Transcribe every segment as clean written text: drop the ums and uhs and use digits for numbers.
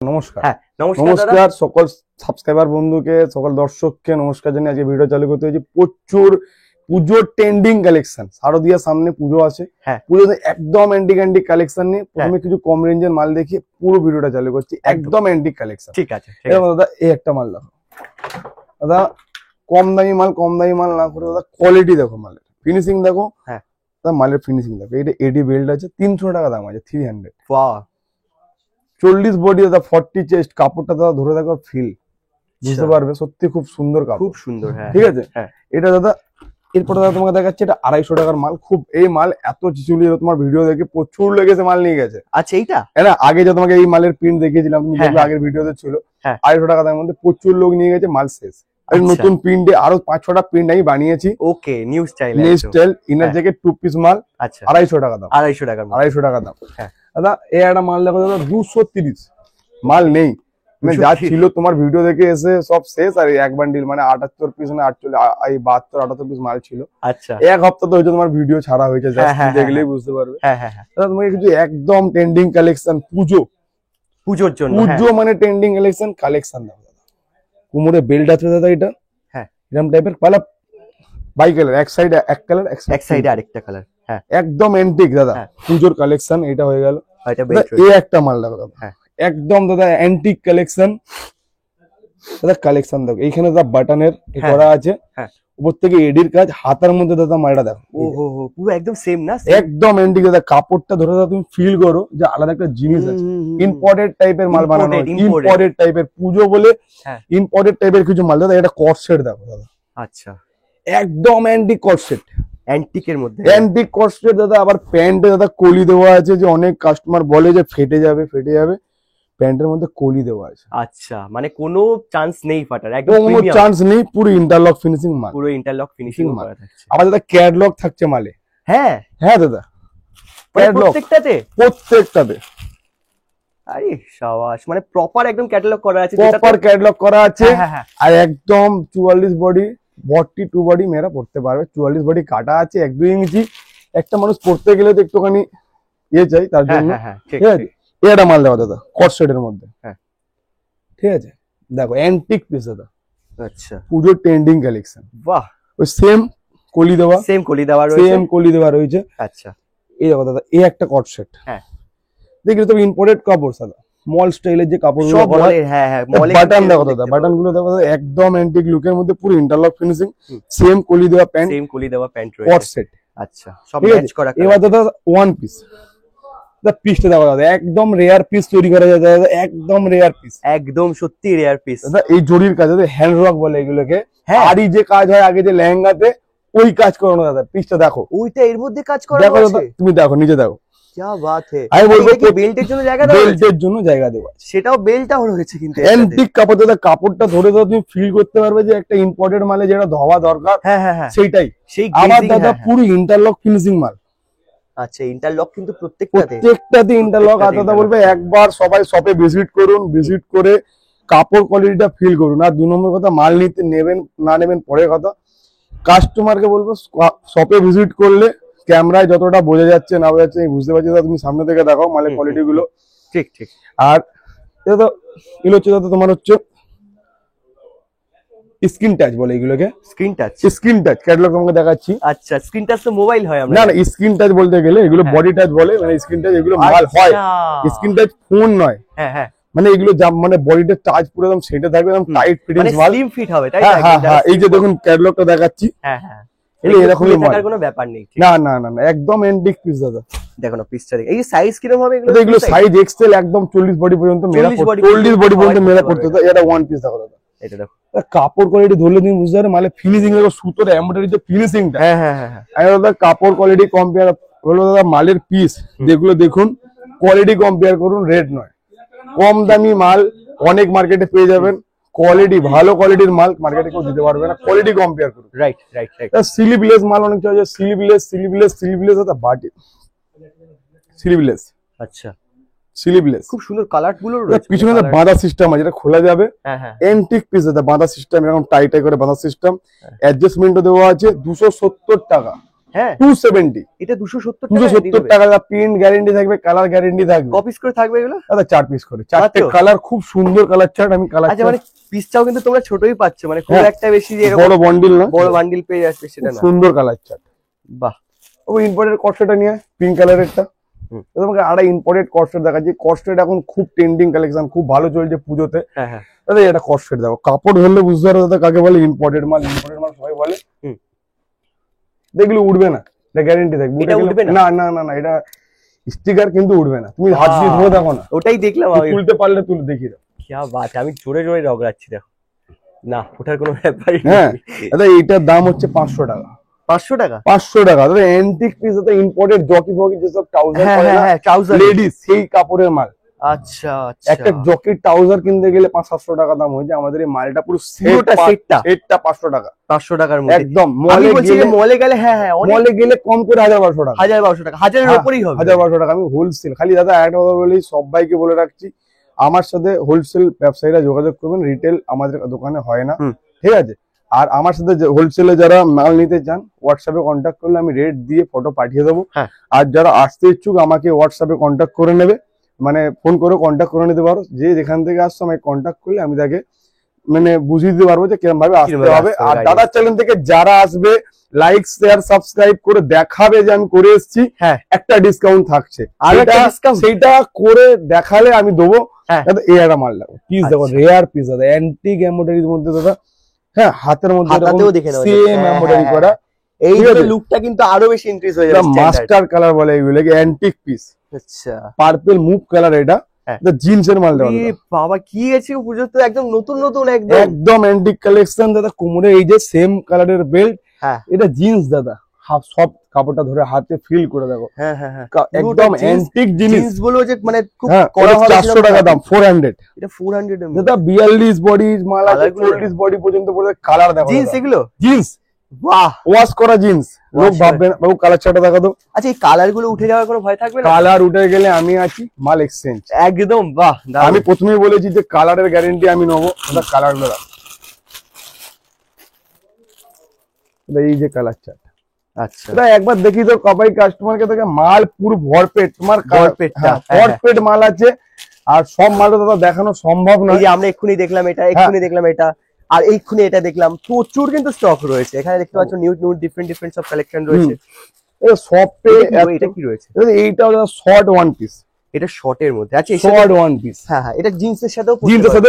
নমস্কার। হ্যাঁ নমস্কার সকল সাবস্ক্রাইবার বন্ধুকে, সকল দর্শককে নমস্কার জানিয়ে আজকে ভিডিও চালু করতে হয়েছে। প্রচুর পুজোর ট্রেন্ডিং কালেকশন, শারদীয়ার সামনে পুজো আছে, পুজোতে একদম অ্যান্টিক কালেকশন নিয়ে প্রথমে কিছু কম রেঞ্জের মাল দেখিয়ে পুরো ভিডিওটা চালু করছি। একদম অ্যান্টিক কালেকশন, ঠিক আছে। দাদা এই একটা মাল দেখো দাদা, কম দামি মাল না করে দাদা কোয়ালিটি দেখো, মালের ফিনিশিং দেখো, দাদা মালের ফিনিশিং দেখো। এটা এডি বেল্ট আছে, 300 টাকা দাম আছে, 300। 40 বডি দাদা, 40 চেস্ট, কাপড়টা দাদা ধরে দেখো, ফিল বুঝতে পারবে, সত্যি খুব সুন্দর কাপড়, খুব সুন্দর। ঠিক আছে। এটা দাদা, এরপরে দাদা তোমাকে দেখাচ্ছে এটা 250 টাকার মাল। খুব এই মাল এত চিচুলি, তোমার ভিডিও দেখে প্রচুর লেগেছে, মাল নিয়ে গেছে। আচ্ছা এইটা না, আগে যে তোমাকে এই মালের প্রিন্ট দেখিয়েছিলাম, তুমি দেখবে আগের ভিডিওতে ছিল, 250 টাকা দামের মধ্যে প্রচুর লোক নিয়ে গেছে, মাল শেষ। আর নতুন প্রিন্টে আরো 5-6টা প্রিন্ট আমি বানিয়েছি। Okay, new style inner jacket 2 piece মাল। আচ্ছা, 250 টাকা দাম। 250 টাকা দাম। দাদা এই একটা মাল দেখো দাদা, 230 মাল নেই, মানে যা ছিল তোমার ভিডিও দেখে এসে সব শেষ। আর এক বান্ডিল মানে 78 পিস না 72-78 পিস মাল ছিল। আচ্ছা, এক হপ্তাহ তো হয়েছে তোমার ভিডিও ছাড়া হয়েছে, দেখলেই বুঝতে পারবে। দাদা তোমাকে কিছু একদম ট্রেন্ডিং কালেকশন, পুজোর জন্য, পুজো মানে ট্রেন্ডিং কালেকশন দাও দাদা। কোমরে বেল্ট আছে দাদা, এটা এরকম টাইপের পালা, বাই কালার, এক সাইড এক কালার, এক সাইডে আরেকটা কালার, একদম অ্যান্টিক দাদা, পুজোর কালেকশন। এটা হয়ে গেল। এই একটা মাল দেখো দাদা, একদম দাদা অ্যান্টিক কালেকশন দাদা। কালেকশন দেখো, এইখানে দাদা বাটনের করা আছে, উপর থেকে এডির কাজ, হাতার মধ্যে দাদা মালটা দেখো, পুরো একদম সেম না, একদম অ্যান্টিক দাদা। কাপড়টা ধরে দাদা তুমি ফিল করো যে আলাদা একটা জিনিস আছে, ইম্পোর্টেড টাইপের মাল বানানো, ইম্পোর্টেড টাইপের পুজো বলে ইম্পোর্টেড টাইপের কিছু মাল দাদা। এটা কট সেট দেখো দাদা। আচ্ছা, একদম অ্যান্টিক কট সেট, অ্যান্টিকের মধ্যে অ্যান্টিক কট সেট দাদা। আবার প্যান্টে দাদা কলি দেওয়া আছে, যে অনেক কাস্টমার বলে যে ফেটে যাবে, প্যান্টের মধ্যে কলি দেওয়া আছে। আচ্ছা, মানে কোনো চান্স নেই ফাটার, একদম কোনো চান্স নেই, পুরো ইন্টারলক ফিনিশিং মাল, পুরো ইন্টারলক ফিনিশিং মাল থাকছে। আবার দাদা ক্যাটলগ থাকছে মালে। হ্যাঁ দাদা, প্রত্যেকটাতে। আরে শাবাশ, মানে প্রপার একদম ক্যাটালগ করা আছে, প্রপার ক্যাটালগ করা আছে। আর একদম 44 বডি, 42 বডি মেয়েরা পড়তে পারবে। 44 বডি কাটা আছে, 1-2 ইঞ্চি। একটা মানুষ পড়তে গেলে তো একটুখানি ইয়ে চাই, তার জন্য। ঠিক আছে, এটা মাল দেওয়া দাদা কট সেটের মধ্যে। ঠিক আছে, দেখো অ্যান্টিক পিস দাদা। আচ্ছা, পুজো ট্রেন্ডিং কালেকশন। বাহ, ওই সেম কলি দেওয়া রয়েছে। আচ্ছা, এই দেখো দাদা, এই একটা কট সেট। দেখলে তো ইম্পোর্টেড কাপড় দাদা, মল স্টাইলের যে কাপড়গুলো করা। বাটন দেখো দাদা, বাটন গুলো দেখো দাদা, একদম অ্যান্টিক লুকের মধ্যে, পুরো ইন্টারলক ফিনিশিং, সেম কলি দেওয়া প্যান্ট, কট সেট। আচ্ছা, সব ম্যাচ করা। এবার দাদা ওয়ান পিস, পিসটা দেখো দাদা, একদম রেয়ার পিস তৈরি করা যায় দাদা, একদম রেয়ার পিস, একদম সত্যি রেয়ার পিস দাদা। এই জরির কাজ দাদা, হ্যান্ড ওয়ার্ক বলে এগুলোকে। আর এই যে কাজ হয় আগে যে লেহেঙ্গাতে, ওই কাজ করানো দাদা। পিসটা দেখো, ওইটা এর মধ্যে কাজ করা দেখো দাদা, তুমি দেখো, নিচে দেখো। क्या बात है, আমি বলবো বেল্টের জন্য জায়গা দেওয়া, বেল্টের জন্য জায়গা দেওয়া, সেটাও বেল্টটা হলো হয়েছে। কিন্তু অ্যান্টিক কাপড় দাদা, কাপড়টা ধরে দাদা তুমি ফিল করতে পারবে যে একটা ইম্পোর্টেড মালে যেটা ধোয়া দরকার, সেইটাই। আবার দাদা পুরো ইন্টারলক ফিনিশিং মাল। আচ্ছা, ইন্টারলক কিন্তু প্রত্যেকটাতে ইন্টারলক। আর দাদা বলবে একবার সবাই শপে ভিজিট করুন, ভিজিট করে কাপড় কোয়ালিটিটা ফিল করুন। আর 2 নম্বর কথা, মাল নিতে নেবেন না নেবেন পরের কথা, কাস্টমারকে বলবো শপে ভিজিট করলে ক্যামেরায় যতটা বোঝা যাচ্ছে না বোঝা যাচ্ছে বুঝতে পারছি দাদা, তুমি সামনে থেকে দেখো মালের কোয়ালিটি গুলো। ঠিক। আর এটা তো এগুলো হচ্ছে দাদা তোমার হচ্ছে স্ক্রিন টাচ বলে এগুলোকে, স্ক্রিন টাচ ক্যাটালগ তোমাকে দেখাচ্ছি। আচ্ছা, স্ক্রিন টাচ তো মোবাইল হয়, আমরা না স্ক্রিন টাচ বলতে গেলে এগুলো বডি টাচ বলে, মানে স্ক্রিন টাচ এগুলো মাল হয়, স্ক্রিন টাচ ফোন নয়। মানে এগুলো মানে বডিটা টাচ পুরো একদম সেটে থাকবে, একদম টাইট ফিটিং মাল, স্লিম ফিট হবে, তাই না? এই যে দেখুন ক্যাটালগটা দেখাচ্ছি, এরকমই কোনো ব্যাপার নেই। না, একদম অ্যান্টিক পিস দাদা। দেখো না পিসটা, এই সাইজ কিরকম হবে এগুলো সাইজ এক্সেল, একদম 40 বডি পর্যন্ত মেরা, 40 বডি পর্যন্ত মেরা করতে দাদা। এটা ওয়ান পিস দেখো দাদা, এটা দেখো কাপড় কোয়ালিটি ধরলে তুমি বুঝতে পারবে, মানে ফিনিশিং দেখো, সুতোর এমব্রয়ডারি যে ফিনিশিংটা। আর দাদা কাপড় কোয়ালিটি কম্পেয়ার হলো দাদা, মালের পিস যেগুলো দেখুন, কোয়ালিটি কম্পেয়ার করুন, রেট নয়। কম দামি মাল অনেক মার্কেটে পেয়ে যাবেন, কোয়ালিটি ভালো কোয়ালিটির মাল মার্কেটে কেউ দিতে পারবে না, কোয়ালিটি কম্পেয়ার করুন। রাইট। স্লিভলেস মাল অনেক চাইছে, স্লিভলেস দাদা, বাটি স্লিভলেস। আচ্ছা, স্লিভলেস খুব সুন্দর কালার গুলো রয়েছে, পিছনে বাঁধা সিস্টেম আছে, এটা খোলা যাবে। অ্যান্টিক পিস দাদা, বাঁধা সিস্টেম, এরকম টাই করে বাঁধা সিস্টেম, অ্যাডজাস্টমেন্টও দেওয়া আছে। 270 টাকা হ্যাঁ 270 এটা 270 270 টাকা দাদা। প্রিন্ট গ্যারান্টি থাকবে, কালার গ্যারান্টি থাকবে। কপিস করে থাকবে এগুলো দাদা 4 পিস করে, 4টে কালার, খুব সুন্দর কালার চার্ট। আমি কালার আচ্ছা মানে পিসটাও কিন্তু তোমরা ছোটই পাচ্ছ, মানে খুব একটা বেশি যে বড় বান্ডিল না, বড় বান্ডিল পেয়ে যাচ্ছে সেটা না। সুন্দর কালার চার্ট। বাহ, ও ইম্পোর্টেড কস্টটা নিয়ে পিঙ্ক কালারেরটা তোমাকে আড়াই ইম্পোর্টেড কস্টেট দেখাচ্ছি। কস্টেট এখন খুব ট্রেন্ডিং কালেকশন, খুব ভালো চলছে পুজোতে। হ্যাঁ হ্যাঁ দাদা এটা কস্টেট দেখো, কাপড় ধরলে বুঝতে পারো দাদা কাকে বলে ইম্পোর্টেড মাল। ইম্পোর্টেড মাল সবাই বলে, দেখলে উঠবে না, এটা গ্যারান্টি থাকবে। এটা উঠবে না না না না, এটা স্টিকার কিন্তু উঠবে না। তুমি হাত দিয়ে ধরে দেখো না, ওটাই দেখলাম আমি। তুলতে পারলে তুলে দেখিয়ে দাও। কি বাত, আমি জোরে জোরে রগড়াচ্ছি দেখো না, ওঠার কোনো ব্যাপারই নেই। হ্যাঁ দাদা এইটার দাম হচ্ছে 500 টাকা। 500 টাকা 500 টাকা দাদা। অ্যান্টিক পিস দাদা, ইম্পোর্টেড জকি ফকি যেসব ট্রাউজার হ্যাঁ পরে না, হ্যাঁ ট্রাউজার লেডিস সেই কাপড়ের মাল। আচ্ছা আচ্ছা, একটা জকির ট্রাউজার কিনতে গেলে 500-700 টাকা দাম হয়ে যায়। আমাদের এই মালটা পুরো পুরোটা সেটটা 500 টাকা। 500 টাকার মধ্যে একদম। মলে গেলে হ্যাঁ হ্যাঁ মলে গেলে কম করে 1000-1200 টাকা। 1000-1200 টাকা, 1000 এর উপরেই হবে। 1000-1200 টাকা। আমি হোলসেল, খালি দাদা একটা কথা বলি, সবাইকে বলে রাখছি, আমার সাথে হোলসেল ব্যবসায়ীরা যোগাযোগ করবেন। রিটেল আমাদের দোকানে হয় না, ঠিক আছে? আর আমার সাথে হোলসেলে যারা মাল নিতে চান, হোয়াটসঅ্যাপে কন্ট্যাক্ট করলে আমি রেট দিয়ে ফটো পাঠিয়ে দেবো। আর যারা আসতে ইচ্ছুক আমাকে হোয়াটসঅ্যাপে কন্ট্যাক্ট করে নেবে, মানে ফোন করে কন্ট্যাক্ট করে নিতে পারো। যে যেখান থেকে আসছো আমাকে কন্ট্যাক্ট করলে আমি তাকে মানে বুঝিয়ে দিতে পারবো যে কিরকম ভাবে আসতে হবে। আর দাদার চ্যানেল থেকে যারা আসবে, লাইক শেয়ার সাবস্ক্রাইব করে দেখাবে যে আমি করে এসেছি, একটা ডিসকাউন্ট থাকছে। আর সেইটা করে দেখালে আমি দেবো। এই একটা মাল দেখো, পিস দেখো, রেয়ার পিস দাদা, অ্যান্টিক এমব্রয়ডারির মধ্যে দাদা। হ্যাঁ হাতের মধ্যে সেম এমব্রয়ডারি করা। এই লুকটা কিন্তু আরো বেশি ইনক্রিজ হয়ে যাবে। মাস্টার কালার বলে এগুলোকে, অ্যান্টিক পিস। আচ্ছা, পার্পল মুভ কালার, এটা জিন্সের মাল দাও বাবা। কি আছে পুজো তো একদম নতুন নতুন, একদম অ্যান্টিক কালেকশন দাদা। কোমরে এই যে সেম কালারের বেল্ট, এটা জিন্স দাদা। সব কাপড়টা ধরে হাতে ফিল করে দেখো। হ্যাঁ হ্যাঁ হ্যাঁ, একদম অ্যান্টিক জিনিস গুলো যে মানে খুব করা হবে। 400 টাকা দাম, 400। এটা 400 এর দাদা 42 বডি মাল আছে, 40 বডি পর্যন্ত পড়ে। কালার দেখো, জিন্স এগুলো, জিন্স, বাহ, ওয়াশ করা জিন্স। লোক ভাববে না বাবু কালার চাটা দেখা দাও। আচ্ছা, এই কালার গুলো উঠে যাওয়ার কোনো ভয় থাকবে না? কালার উঠে গেলে আমি আছি, মাল এক্সচেঞ্জ একদম। বাহ, আমি প্রথমেই বলেছি যে কালারের গ্যারান্টি আমি নেবো। দাদা কালার গুলো এই যে কালার চাট। আচ্ছা, এটা একবার দেখি তো কবাই কাস্টমারকে থেকে মাল পুরো ভরপেট, তোমার ভরপেট মাল আছে। আর সব মাল তো দাদা দেখানো সম্ভব নয়। এই যে আমরা এক্ষুনি দেখলাম এটা, এক্ষুনি দেখলাম এটা, আর এইক্ষুনি এটা দেখলাম। প্রচুর কিন্তু স্টক রয়েছে এখানে, দেখতে পাচ্ছ নিউ নিউ ডিফারেন্ট সব কালেকশন রয়েছে। এটা সফট, এটা কি রয়েছে? এইটাও শর্ট ওয়ান পিস, এটা শর্টের মধ্যে। আচ্ছা, শর্ট ওয়ান পিস। হ্যাঁ হ্যাঁ, এটা জিন্সের সাথেও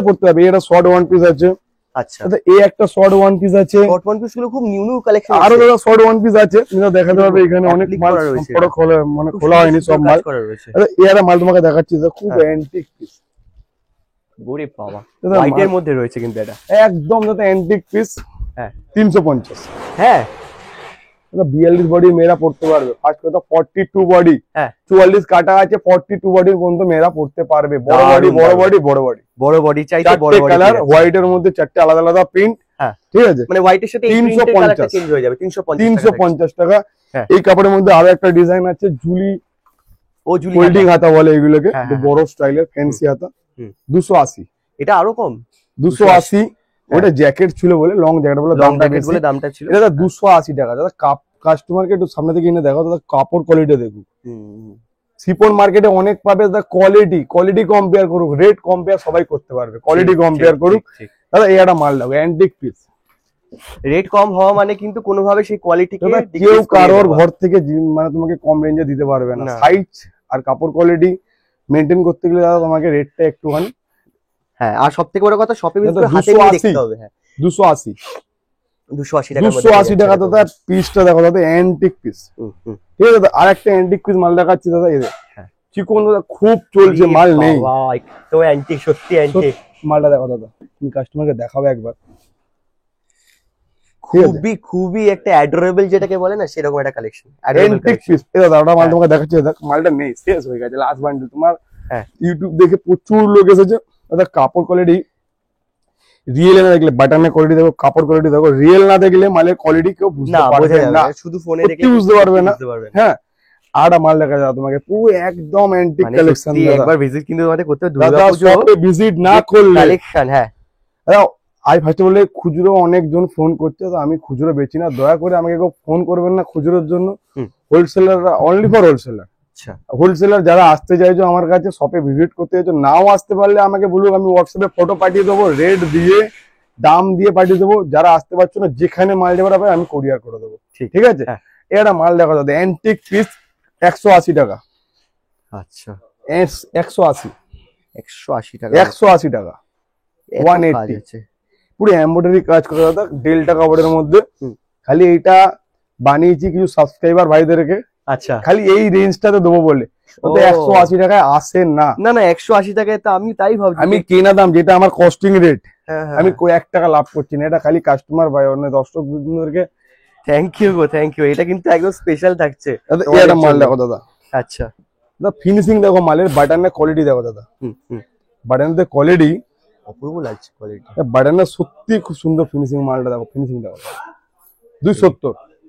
পড়তে হবে। এটা শর্ট ওয়ান পিস আছে। আচ্ছা, এই একটা শর্ট ওয়ান পিস আছে। শর্ট ওয়ান পিস গুলো খুব নিউ নিউ কালেকশন। আরো দাদা শর্ট ওয়ান পিস আছে, তুমি দেখাতে পারবে। এখানে অনেক মাল খোলা, মানে খোলা হয়নি সব মাল। এই একটা মাল তোমাকে দেখাচ্ছি, খুব অ্যান্টিক পিস। ওরে বাবা, হোয়াইটের মধ্যে রয়েছে কিন্তু এটা একদম দাদা অ্যান্টিক পিস। হ্যাঁ 350। হ্যাঁ 42 বডি মেয়েরা পড়তে পারবে। ফার্স্ট কথা 42 বডি, 44 কাটা আছে, 42 বডির পর্যন্ত মেয়েরা পড়তে পারবে। বড় বডি বড় বডি বড় বডি বড় বডি চাইতে বড় বডি কালার, হোয়াইট এর মধ্যে 4টে আলাদা আলাদা প্রিন্ট। ঠিক আছে, মানে হোয়াইটের সাথে এই প্রিন্টের কালারটা চেঞ্জ হয়ে যাবে। 350 টাকা। এই কাপড়ের মধ্যে আরো একটা ডিজাইন আছে, জুলি, ও জুলি ফোল্ডিং হাতা বলে এগুলোকে, বড় স্টাইলের ফ্যান্সি হাতা। 280। এটা আরো কম, 280। ওটা জ্যাকেট ছিল বলে, লং জ্যাকেট বলে দামটা ছিল। এটা 280 টাকা। দাদা কাস্টমারকে একটু সামনে থেকে এনে দেখো দাদা, কাপড় কোয়ালিটি দেখুন। সিপন মার্কেটে অনেক পাবে দাদা, কোয়ালিটি কম্পেয়ার করুক, রেট কম্পেয়ার সবাই করতে পারবে। কোয়ালিটি কম্পেয়ার করুক দাদা। এই একটা মাল দাও, অ্যান্টিক পিস। রেট কম হওয়া মানে কিন্তু কোনোভাবে সেই কোয়ালিটিকে কেউ কারোর ঘর থেকে মানে তোমাকে কম রেঞ্জে দিতে পারবে না। সাইজ আর কাপড় কোয়ালিটি মেনটেন করতে গেলে দাদা তোমাকে রেটটা একটুখানি। হ্যাঁ, আর সবথেকে বড় কথা শপে হাতে নিয়ে দেখতে হবে। হ্যাঁ 280 টাকা। 280 টাকা দাদা। পিসটা দেখো দাদা, অ্যান্টিক পিস। ঠিক আছে দাদা, আরেকটা অ্যান্টিক পিস মাল দেখাচ্ছি দাদা। এই চিকন দাদা, খুব চলছে, মাল নেই তো। অ্যান্টিক, সত্যি অ্যান্টিক মালটা দেখো দাদা, তুমি কাস্টমারকে দেখাবে একবার। খুবই একটা অ্যাডোরেবল যেটাকে বলে না, সেরকম একটা কালেকশন। Antique piece. এই দাদা ওটা মাল তোমাকে দেখাচ্ছি দাদা, মালটা নেই, শেষ হয়ে গেছে, লাস্ট বান্ডেল। তোমার ইউটিউব দেখে প্রচুর লোক এসেছে দাদা। কাপড় কোয়ালিটি রিয়েল না দেখলে, বাটনের কোয়ালিটি দেখো, কাপড় কোয়ালিটি দেখো। রিয়েল না দেখলে মালের কোয়ালিটি কেউ বুঝতে পারবে না, শুধু ফোনে দেখে বুঝতে পারবে না। হ্যাঁ, আর মাল দেখা যাবে তোমাকে পুরো একদম অ্যান্টিক কালেকশন। একবার ভিজিট কিন্তু তোমাদের করতে হবে, দুর্গাপূজা ভিজিট না করলে কালেকশন। হ্যাঁ আমি ফার্স্টে বলে খুচরো অনেকজন ফোন করছে, তো আমি খুচরো বেচি না, দয়া করে আমাকে কেউ ফোন করবেন না খুচরোর জন্য। Wholesaler only for wholesaler. আচ্ছা, হোলসেলার যারা আসতে চাইছো আমার কাছে শপে ভিজিট করতে চাইছো, নাও আসতে পারলে আমাকে বলুক, আমি হোয়াটসঅ্যাপে ফটো পাঠিয়ে দেবো, রেট দিয়ে দাম দিয়ে পাঠিয়ে দেবো। যারা আসতে পারছো না, যেখানে মাল যাবার হবে আমি কোরিয়ার করে দেবো, ঠিক আছে? এটা মাল দেখা যাবে অ্যান্টিক পিস 180 টাকা। আচ্ছা, 180 180 টাকা, 180 টাকা 180। পুরো এমব্রয়ডারি কাজ করে দাদা, ডেল্টা কাপড়ের মধ্যে। খালি এইটা বানিয়েছি কিছু সাবস্ক্রাইবার ভাইদেরকে। আচ্ছা, খালি এই রেঞ্জটাতে দেবো বলে, ওতে 180 টাকায় আসে না। না না, 180 টাকায় তো আমি তাই ভাবছি, আমি কেনা দাম যেটা আমার কস্টিং রেট, আমি কই 1 টাকা লাভ করছি না। এটা খালি কাস্টমার ভাই অন্য দর্শক বন্ধুদেরকে থ্যাংক ইউ গো, থ্যাংক ইউ। এটা কিন্তু একদম স্পেশাল থাকছে। এটা মাল দেখো দাদা, আচ্ছা দাদা ফিনিশিং দেখো, মালের বাটনের কোয়ালিটি দেখো দাদা, বাটনের কোয়ালিটি অপূর্ব লাগছে, কোয়ালিটি বাটনের সত্যি খুব সুন্দর ফিনিশিং। মালটা দেখো, ফিনিশিং দেখো,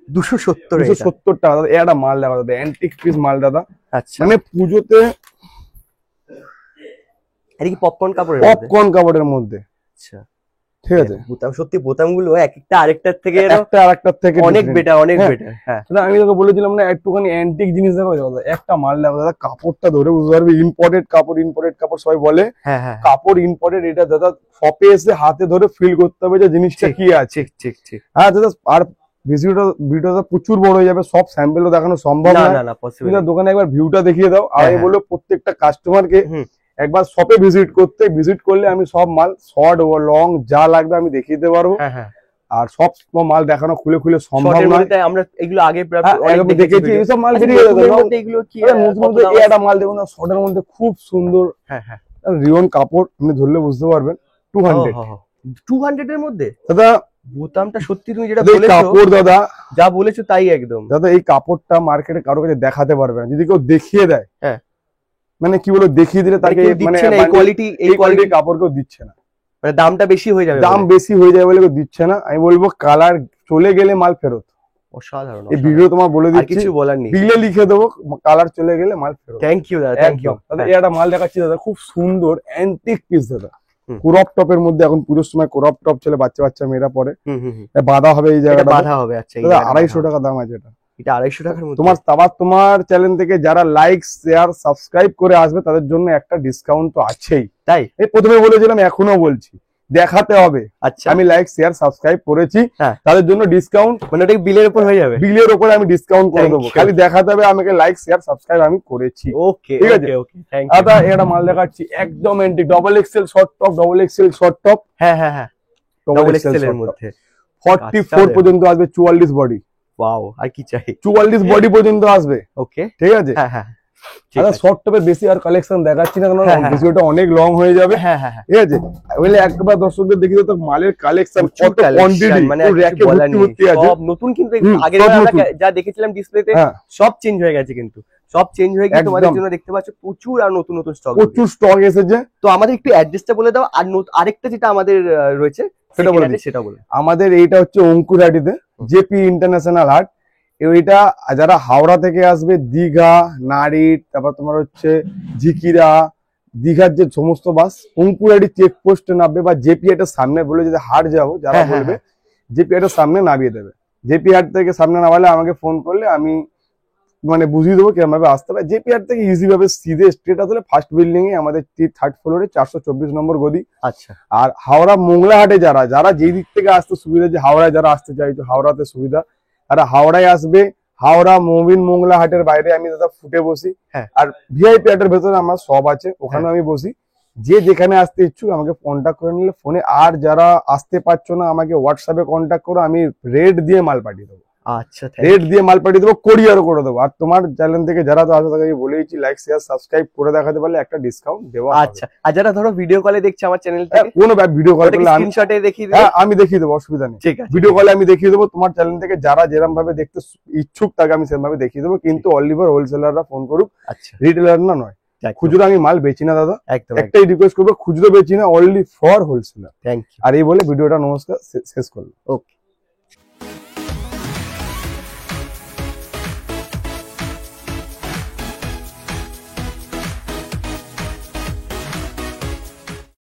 270 টাকা দাদা। এটা মাল দেখো দাদা, অ্যান্টিক পিস মাল দাদা। আচ্ছা, মানে পুজোতে এটা কি পপকর্ন কাপড়ের মধ্যে। আচ্ছা, ঠিক আছে। বোতাম, সত্যি বোতামগুলো একটা আরেকটার থেকে অনেক বেটার, অনেক বেটার। হ্যাঁ, আমি তোকে বলেছিলাম না একটুখানি অ্যান্টিক জিনিস দেখো দাদা। একটা মাল দেখো দাদা, কাপড়টা ধরে বুঝতে পারবে ইম্পোর্টেড কাপড় সবাই বলে। হ্যাঁ হ্যাঁ, কাপড় ইম্পোর্টেড। এটা দাদা শপে এসে হাতে ধরে ফিল করতে হবে যে জিনিসটা কি আছে। ঠিক ঠিক। হ্যাঁ দাদা, আর ভিডিওটা প্রচুর বড় হয়ে যাবে, সব স্যাম্পেলও দেখানো সম্ভব না। না, না পসিবল। তুমি দোকানে একবার ভিউটা দেখিয়ে দাও। আর আমি বলবো প্রত্যেকটা কাস্টমারকে একবার শপে ভিজিট করলে আমি সব মাল শর্ট ও লং যা লাগবে আমি দেখিয়ে দিতে পারবো। আর সব মাল দেখানো খুলে খুলে সম্ভব নয়। আমরা এগুলো আগে দেখেছি, এইসব মাল বেরিয়ে গেছে। এগুলো কি একটা মাল দেখুন না, শর্টের মধ্যে খুব সুন্দর রিয়ন কাপড়, আপনি ধরলে বুঝতে পারবেন। 200 এর মধ্যে দাদা বোতামটা সত্যি তুমি যেটা বলেছো, কাপড় দাদা যা বলেছো তাই একদম দাদা। এই কাপড়টা মার্কেটে কারো কাছে দেখাতে পারবে না, যদি কেউ দেখিয়ে দেয়, মানে কি বলো, দেখিয়ে দিলে তাকে মানে এই কোয়ালিটি কাপড় কেউ দিচ্ছে না, মানে দামটা বেশি হয়ে যাবে, দাম বেশি হয়ে যাবে বলে কেউ দিচ্ছে না। আমি বলবো কালার চলে গেলে মাল ফেরত। অসাধারণ। এই ভিডিও তোমার বলে দিচ্ছি, কিছু বলার নেই, বিলে লিখে দেবো কালার চলে গেলে মাল ফেরত। থ্যাংক ইউ দাদা, থ্যাংক ইউ দাদা। এটা মাল দেখাচ্ছি দাদা, খুব সুন্দর অ্যান্টিক পিস দাদা। ক্রপ টপের মধ্যে, এখন পুজোর সময় ক্রপ টপ চলে, বাচ্চা মেয়েরা পরে বাঁধা হবে এই জায়গাটা, বাঁধা হবে। আচ্ছা, দাদা 250 টাকা দাম আছে এটা। এটা 250 টাকার মধ্যে। তোমার চ্যানেল থেকে যারা লাইক শেয়ার সাবস্ক্রাইব করে আসবে তাদের জন্য একটা ডিসকাউন্ট তো আছেই। তাই এই প্রথমে বলেছিলাম, এখনো বলছি, দেখাতে হবে। আচ্ছা, আমি লাইক শেয়ার সাবস্ক্রাইব করেছি, তাদের জন্য ডিসকাউন্ট, মানে ওটা বিলের উপর হয়ে যাবে, বিলের উপরে আমি ডিসকাউন্ট করে দেবো। খালি দেখাতে হবে আমাকে লাইক শেয়ার সাবস্ক্রাইব আমি করেছি। ওকে, ঠিক আছে। দাদা এটা মাল দেখাচ্ছি, একদম antique, double XL short top. হ্যাঁ, ডাবল এক্সেল এর মধ্যে 44 পর্যন্ত আসবে, 44 বডি। ওয়াও, আর কি চাই, 44 বডি পর্যন্ত আসবে। ওকে, ঠিক আছে। হ্যাঁ, দাদা শর্ট টপের বেশি আর কালেকশন দেখাচ্ছি না, কারণ ভিডিওটা অনেক লং হয়ে যাবে। ঠিক আছে, বলে একবার দর্শকদের দেখিয়ে দাও মালের কালেকশন, কত কোয়ান্টিটি, মানে সব নতুন, কিন্তু আগের যা দেখেছিলাম ডিসপ্লেতে সব চেঞ্জ হয়ে গেছে, কিন্তু সব চেঞ্জ হয়ে গেছে। তোমাদের জন্য দেখতে পাচ্ছ প্রচুর আর নতুন স্টক এসেছে। তো আমাদের একটু অ্যাড্রেসটা বলে দাও, আর আরেকটা যেটা আমাদের রয়েছে সেটা বলে। আমাদের এইটা হচ্ছে অঙ্কুরহাটিতে, জেপি ইন্টারন্যাশনাল হাট। এইটা যারা হাওড়া থেকে আসবে, দীঘা, নাড়িট, তারপর তোমার হচ্ছে ঝিকিরা, দীঘার যে সমস্ত বাস অঙ্কুরহাটি চেকপোস্টে নামবে, বা জেপি হাটের সামনে বলে যদি হাট যাবো, যারা বলবে জেপি হাটের সামনে নামিয়ে দেবে। জেপি হাট থেকে সামনে নামালে আমাকে ফোন করলে আমি মানে বুঝিয়ে দেবো কিরকম ভাবে আসতে হবে। জেপি হাট থেকে ইজি ভাবে সিধে স্ট্রেট আসলে ফার্স্ট বিল্ডিং এ আমাদের 3rd ফ্লোরে 424 নম্বর গদি। আচ্ছা, আর হাওড়া মোংলা হাটে যারা যেই দিক থেকে আসতে সুবিধা, যে হাওড়ায় যারা আসতে চাইছো, হাওড়াতে সুবিধা, আর হাওড়ায় আসবে, হাওড়া মোবিন মোংলা হাটের বাইরে আমি দাদা ফুটে বসি। আর ভিআইপি হাটের ভেতরে আমার সব আছে, ওখানে আমি বসি। যে যেখানে আসতে ইচ্ছুক আমাকে কন্ট্যাক্ট করে নিলে ফোনে, আর যারা আসতে পারছো না আমাকে হোয়াটসঅ্যাপে কন্ট্যাক্ট করো, আমি রেট দিয়ে মাল পাঠিয়ে দেবো। আচ্ছা, রেট দিয়ে মাল পাঠিয়ে দেবো, কোরিয়ারও করে দেবো। আর তোমার চ্যানেল থেকে যারা তো আসবে তাকে বলেইছি লাইক শেয়ার সাবস্ক্রাইব করে দেখাতে পারলে একটা ডিসকাউন্ট দেবো। আচ্ছা, আর যারা ধরো ভিডিও কলে দেখছে আমার চ্যানেল থেকে, কোনো ভিডিও কল করলে স্ক্রিনশটে দেখিয়ে দেবো, আমি দেখিয়ে দেবো, অসুবিধা নেই। ঠিক আছে, ভিডিও কলে আমি দেখিয়ে দেবো। তোমার চ্যানেল থেকে যারা যেরকম ভাবে দেখতে ইচ্ছুক তাকে আমি সেরকম ভাবে দেখিয়ে দেবো, কিন্তু অনলি ফর হোলসেলাররা ফোন করুক, রিটেলার না নয়। খুচরো আমি মাল বেচি না দাদা, একটাই রিকোয়েস্ট করবো, খুচরো বেচি না, only for wholesaler. Thank you. আর এই বলে ভিডিওটা নমস্কার শেষ করলো। ওকে।